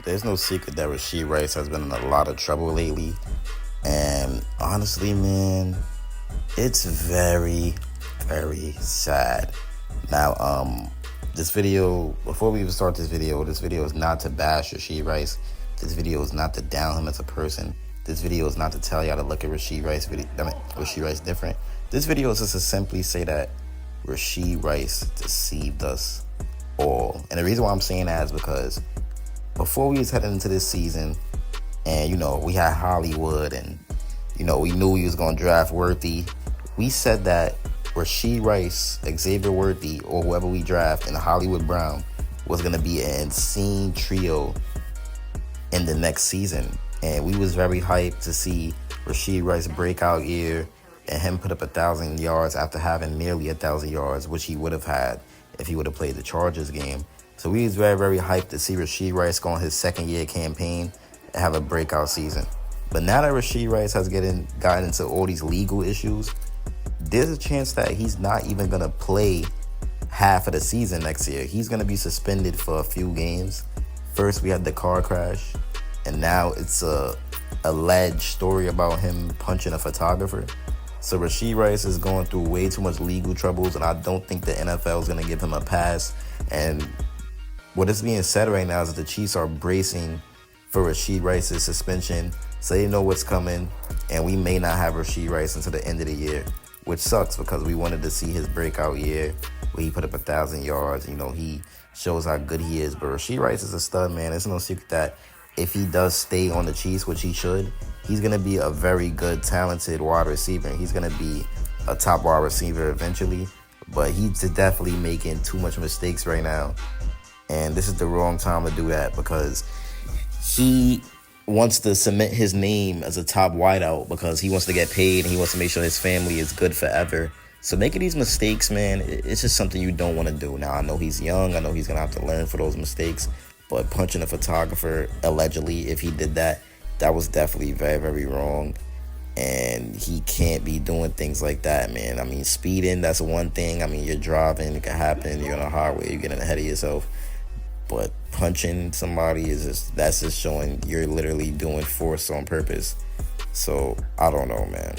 There's no secret that Rashee Rice has been in a lot of trouble lately. And honestly, man, it's very, very sad. Now, this video, before we even start this video is not to bash Rashee Rice. This video is not to down him as a person. This video is not to tell y'all to look at Rashee Rice Rashee Rice different. This video is just to simply say that Rashee Rice deceived us all. And the reason why I'm saying that is because before we was heading into this season, and we had Hollywood, and we knew we was gonna draft Worthy. We said that Rashee Rice, Xavier Worthy, or whoever we draft, and Hollywood Brown was gonna be an insane trio in the next season. And we was very hyped to see Rashee Rice breakout year and him put up 1,000 yards after having nearly 1,000 yards, which he would have had if he would have played the Chargers game. So we was very, very hyped to see Rashee Rice go on his second year campaign and have a breakout season. But now that Rashee Rice has gotten into all these legal issues, there's a chance that he's not even going to play half of the season next year. He's going to be suspended for a few games. First, we had the car crash, and now it's a alleged story about him punching a photographer. So Rashee Rice is going through way too much legal troubles, and I don't think the NFL is going to give him a pass. And what is being said right now is that the Chiefs are bracing for Rashee Rice's suspension, so they know what's coming, and we may not have Rashee Rice until the end of the year, which sucks because we wanted to see his breakout year where he put up 1,000 yards. He shows how good he is. But Rashee Rice is a stud, man. It's no secret that if he does stay on the Chiefs, which he should, he's going to be a very good, talented wide receiver. He's going to be a top wide receiver eventually, but he's definitely making too much mistakes right now. And this is the wrong time to do that because he wants to cement his name as a top wideout because he wants to get paid and he wants to make sure his family is good forever. So making these mistakes, man, it's just something you don't want to do. Now, I know he's young. I know he's going to have to learn for those mistakes. But punching a photographer, allegedly, if he did that, that was definitely very, very wrong. And he can't be doing things like that, man. I mean, speeding, that's one thing. I mean, you're driving, it can happen. You're on a highway, you're getting ahead of yourself. But punching somebody that's just showing you're literally doing force on purpose. So I don't know, man.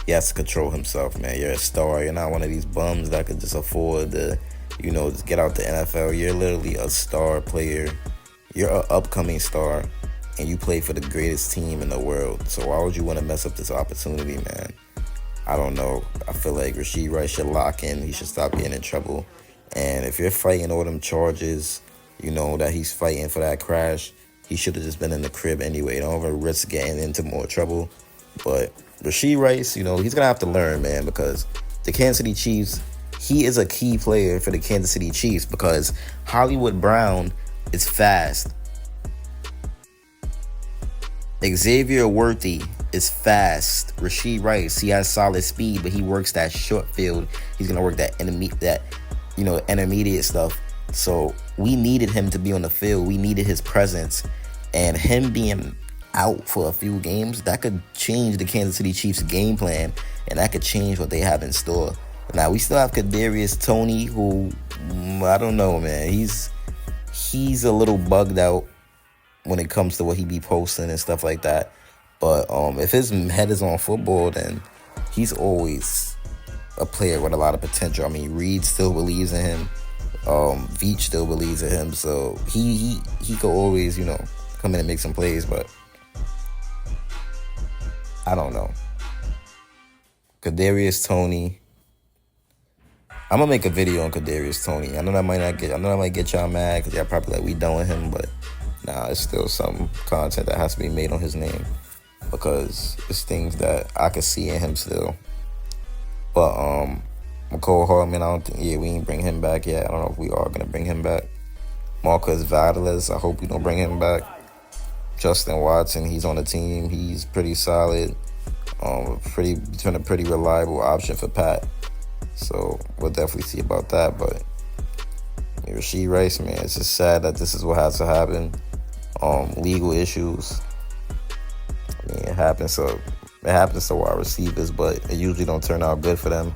He has to control himself, man. You're a star. You're not one of these bums that could just afford to, just get out the NFL. You're literally a star player. You're an upcoming star, and you play for the greatest team in the world. So why would you want to mess up this opportunity, man? I don't know. I feel like Rashee Rice should lock in. He should stop getting in trouble. And if you're fighting all them charges, that he's fighting for that crash, he should have just been in the crib anyway. Don't even risk getting into more trouble. But Rashee Rice, he's going to have to learn, man, because the Kansas City Chiefs, he is a key player for the Kansas City Chiefs because Hollywood Brown is fast. Xavier Worthy is fast. Rashee Rice, he has solid speed, but he works that short field. He's going to work that intermediate stuff. So we needed him to be on the field. We needed his presence. And him being out for a few games, that could change the Kansas City Chiefs game plan, and that could change what they have in store. Now, we still have Kadarius Toney, who, I don't know, man. He's a little bugged out when it comes to what he be posting and stuff like that. But if his head is on football, then he's always a player with a lot of potential. I mean, Reed still believes in him. Veach still believes in him. So he could always, come in and make some plays. But I don't know. Kadarius Toney. I'm gonna make a video on Kadarius Toney. I know that might get y'all mad because y'all probably like we done with him, but nah, it's still some content that has to be made on his name because it's things that I could see in him still. But McCole Hardman, I don't think we ain't bring him back yet. I don't know if we are gonna bring him back. Marcus Valdez, I hope we don't bring him back. Justin Watson, he's on the team. He's pretty solid. Been a pretty reliable option for Pat. So we'll definitely see about that. But Rashee Rice, man, it's just sad that this is what has to happen. Legal issues. I mean, it happens to wide receivers, but it usually don't turn out good for them.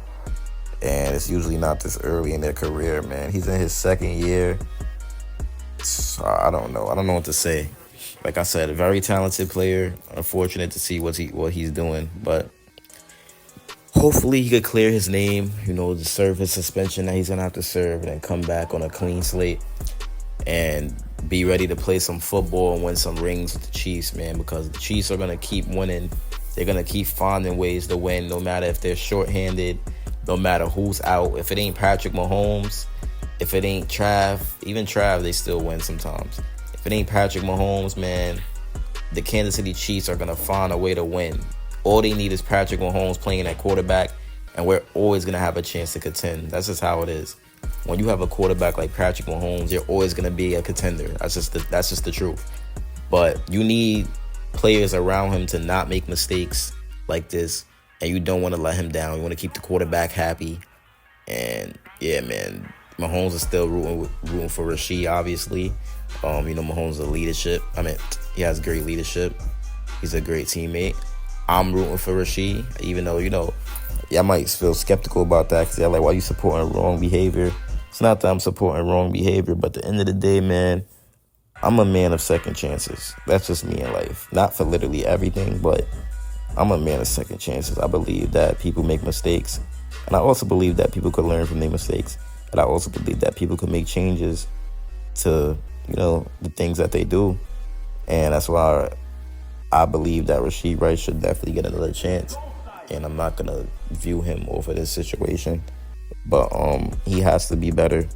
And it's usually not this early in their career, man. He's in his second year. I don't know. I don't know what to say. Like I said, a very talented player. Unfortunate to see what he's doing, but hopefully he could clear his name. To serve his suspension that he's gonna have to serve, and then come back on a clean slate and be ready to play some football and win some rings with the Chiefs, man. Because the Chiefs are gonna keep winning. They're gonna keep finding ways to win, no matter if they're shorthanded, no matter who's out. If it ain't Patrick Mahomes, if it ain't even Trav, they still win sometimes. If it ain't Patrick Mahomes, man, the Kansas City Chiefs are going to find a way to win. All they need is Patrick Mahomes playing at quarterback, and we're always going to have a chance to contend. That's just how it is. When you have a quarterback like Patrick Mahomes, you're always going to be a contender. That's just the truth. But you need players around him to not make mistakes like this, and you don't want to let him down. You want to keep the quarterback happy. And yeah, man, Mahomes is still rooting for Rashee, obviously. Mahomes is leadership. He has great leadership. He's a great teammate. I'm rooting for Rashee, even though, y'all might feel skeptical about that because y'all like, why you supporting wrong behavior? It's not that I'm supporting wrong behavior, but at the end of the day, man, I'm a man of second chances. That's just me in life. Not for literally everything, but I'm a man of second chances. I believe that people make mistakes, and I also believe that people could learn from their mistakes. And I also believe that people can make changes to, the things that they do. And that's why I believe that Rashee Rice should definitely get another chance. And I'm not going to view him over this situation. But he has to be better,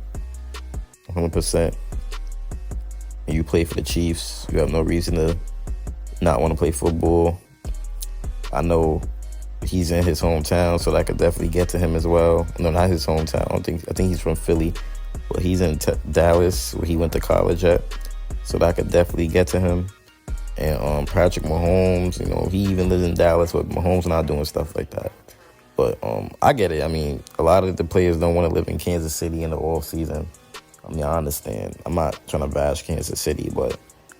100%. And you play for the Chiefs. You have no reason to not want to play football. I know he's in his hometown, so that could definitely get to him as well. No, not his hometown. I think he's from Philly, but he's in Dallas, where he went to college at. So that could definitely get to him. And Patrick Mahomes, he even lives in Dallas, but Mahomes not doing stuff like that. But I get it. A lot of the players don't want to live in Kansas City in the off season. I understand. I'm not trying to bash Kansas City, but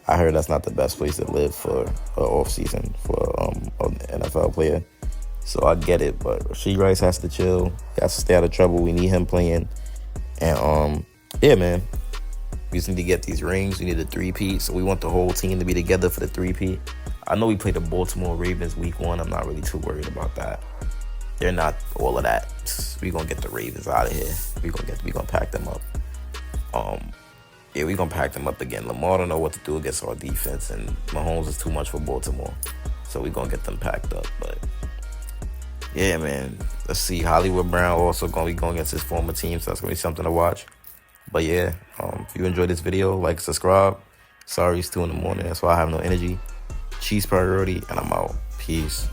I heard that's not the best place to live for an off season for an NFL player. So I get it, but Rashee Rice has to chill. He has to stay out of trouble. We need him playing. And, yeah, man. We just need to get these rings. We need a three-peat. So we want the whole team to be together for the three-peat. I know we played the Baltimore Ravens week 1. I'm not really too worried about that. They're not all of that. We're going to get the Ravens out of here. We're going to pack them up. We're going to pack them up again. Lamar don't know what to do against our defense, and Mahomes is too much for Baltimore. So we're going to get them packed up, but yeah, man. Let's see. Hollywood Brown also going to be going against his former team, so that's going to be something to watch. But yeah, if you enjoyed this video, like, subscribe. Sorry it's 2 in the morning. That's why I have no energy. Chiefs priority, and I'm out. Peace.